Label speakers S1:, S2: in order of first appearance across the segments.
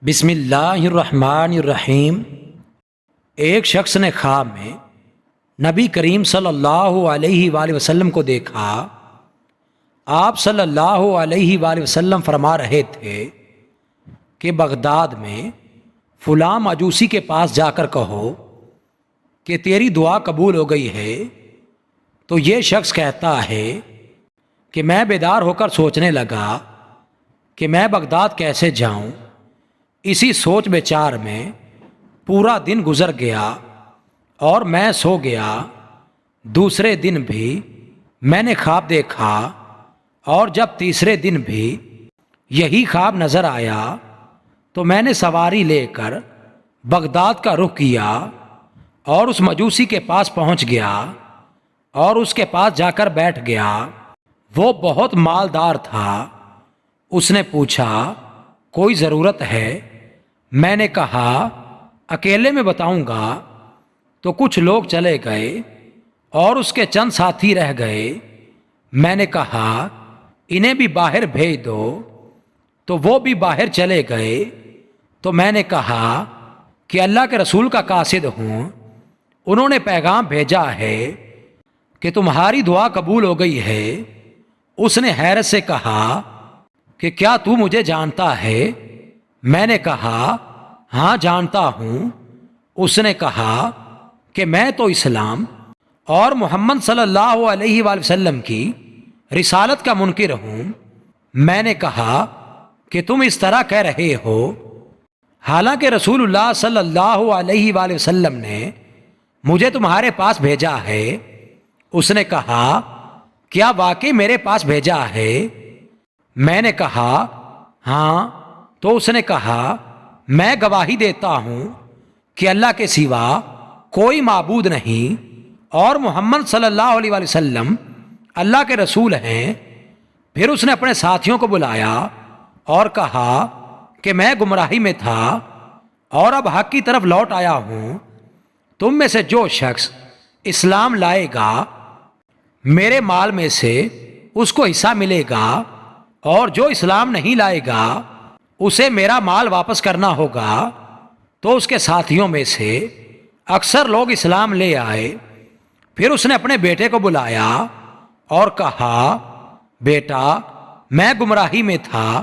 S1: بسم اللہ الرحمن الرحیم۔ ایک شخص نے خواب میں نبی کریم صلی اللہ علیہ وآلہ وسلم کو دیکھا۔ آپ صلی اللہ علیہ وآلہ وسلم فرما رہے تھے کہ بغداد میں فلاں مجوسی کے پاس جا کر کہو کہ تیری دعا قبول ہو گئی ہے۔ تو یہ شخص کہتا ہے کہ میں بیدار ہو کر سوچنے لگا کہ میں بغداد کیسے جاؤں۔ اسی سوچ بچار میں پورا دن گزر گیا اور میں سو گیا۔ دوسرے دن بھی میں نے خواب دیکھا اور جب تیسرے دن بھی یہی خواب نظر آیا تو میں نے سواری لے کر بغداد کا رخ کیا اور اس مجوسی کے پاس پہنچ گیا اور اس کے پاس جا کر بیٹھ گیا۔ وہ بہت مالدار تھا۔ اس نے پوچھا کوئی ضرورت ہے؟ میں نے کہا اکیلے میں بتاؤں گا۔ تو کچھ لوگ چلے گئے اور اس کے چند ساتھی رہ گئے۔ میں نے کہا انہیں بھی باہر بھیج دو۔ تو وہ بھی باہر چلے گئے۔ تو میں نے کہا کہ اللہ کے رسول کا قاصد ہوں، انہوں نے پیغام بھیجا ہے کہ تمہاری دعا قبول ہو گئی ہے۔ اس نے حیرت سے کہا کہ کیا تو مجھے جانتا ہے؟ میں نے کہا ہاں جانتا ہوں۔ اس نے کہا کہ میں تو اسلام اور محمد صلی اللہ علیہ وآلہ وسلم کی رسالت کا منکر ہوں۔ میں نے کہا کہ تم اس طرح کہہ رہے ہو حالانکہ رسول اللہ صلی اللہ علیہ وآلہ وسلم نے مجھے تمہارے پاس بھیجا ہے۔ اس نے کہا کیا واقعی میرے پاس بھیجا ہے؟ میں نے کہا ہاں۔ تو اس نے کہا میں گواہی دیتا ہوں کہ اللہ کے سوا کوئی معبود نہیں اور محمد صلی اللہ علیہ وآلہ وسلم اللہ کے رسول ہیں۔ پھر اس نے اپنے ساتھیوں کو بلایا اور کہا کہ میں گمراہی میں تھا اور اب حق کی طرف لوٹ آیا ہوں۔ تم میں سے جو شخص اسلام لائے گا میرے مال میں سے اس کو حصہ ملے گا، اور جو اسلام نہیں لائے گا اسے میرا مال واپس کرنا ہوگا۔ تو اس کے ساتھیوں میں سے اکثر لوگ اسلام لے آئے۔ پھر اس نے اپنے بیٹے کو بلایا اور کہا بیٹا میں گمراہی میں تھا،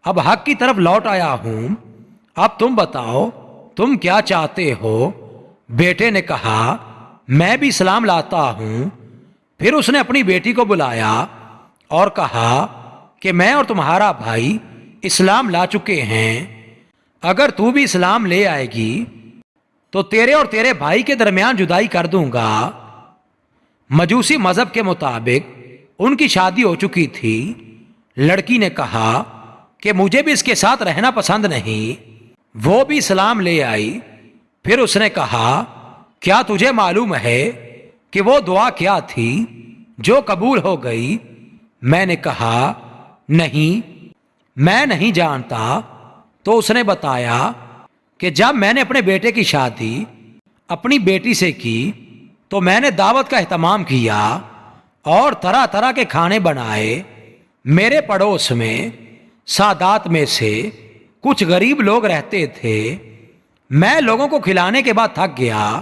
S1: اب حق کی طرف لوٹ آیا ہوں، اب تم بتاؤ تم کیا چاہتے ہو؟ بیٹے نے کہا میں بھی اسلام لاتا ہوں۔ پھر اس نے اپنی بیٹی کو بلایا اور کہا کہ میں اور تمہارا بھائی اسلام لا چکے ہیں، اگر تو بھی اسلام لے آئے گی تو تیرے اور تیرے بھائی کے درمیان جدائی کر دوں گا۔ مجوسی مذہب کے مطابق ان کی شادی ہو چکی تھی۔ لڑکی نے کہا کہ مجھے بھی اس کے ساتھ رہنا پسند نہیں۔ وہ بھی اسلام لے آئی۔ پھر اس نے کہا کیا تجھے معلوم ہے کہ وہ دعا کیا تھی جو قبول ہو گئی؟ میں نے کہا نہیں، میں نہیں جانتا۔ تو اس نے بتایا کہ جب میں نے اپنے بیٹے کی شادی اپنی بیٹی سے کی تو میں نے دعوت کا اہتمام کیا اور طرح طرح کے کھانے بنائے۔ میرے پڑوس میں سادات میں سے کچھ غریب لوگ رہتے تھے۔ میں لوگوں کو کھلانے کے بعد تھک گیا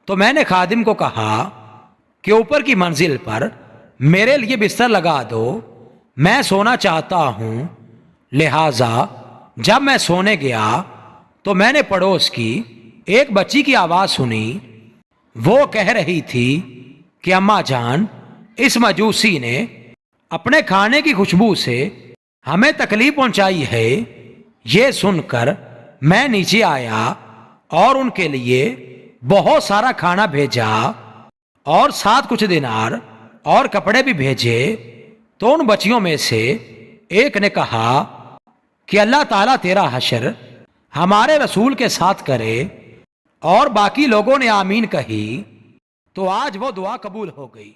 S1: تو میں نے خادم کو کہا کہ اوپر کی منزل پر میرے لیے بستر لگا دو، میں سونا چاہتا ہوں۔ لہٰذا جب میں سونے گیا تو میں نے پڑوس کی ایک بچی کی آواز سنی۔ وہ کہہ رہی تھی کہ اماں جان اس مجوسی نے اپنے کھانے کی خوشبو سے ہمیں تکلیف پہنچائی ہے۔ یہ سن کر میں نیچے آیا اور ان کے لیے بہت سارا کھانا بھیجا اور ساتھ کچھ دینار اور کپڑے بھی بھیجے۔ تو ان بچیوں میں سے ایک نے کہا کہ اللہ تعالیٰ تیرا حشر ہمارے رسول کے ساتھ کرے، اور باقی لوگوں نے آمین کہی۔ تو آج وہ دعا قبول ہو گئی۔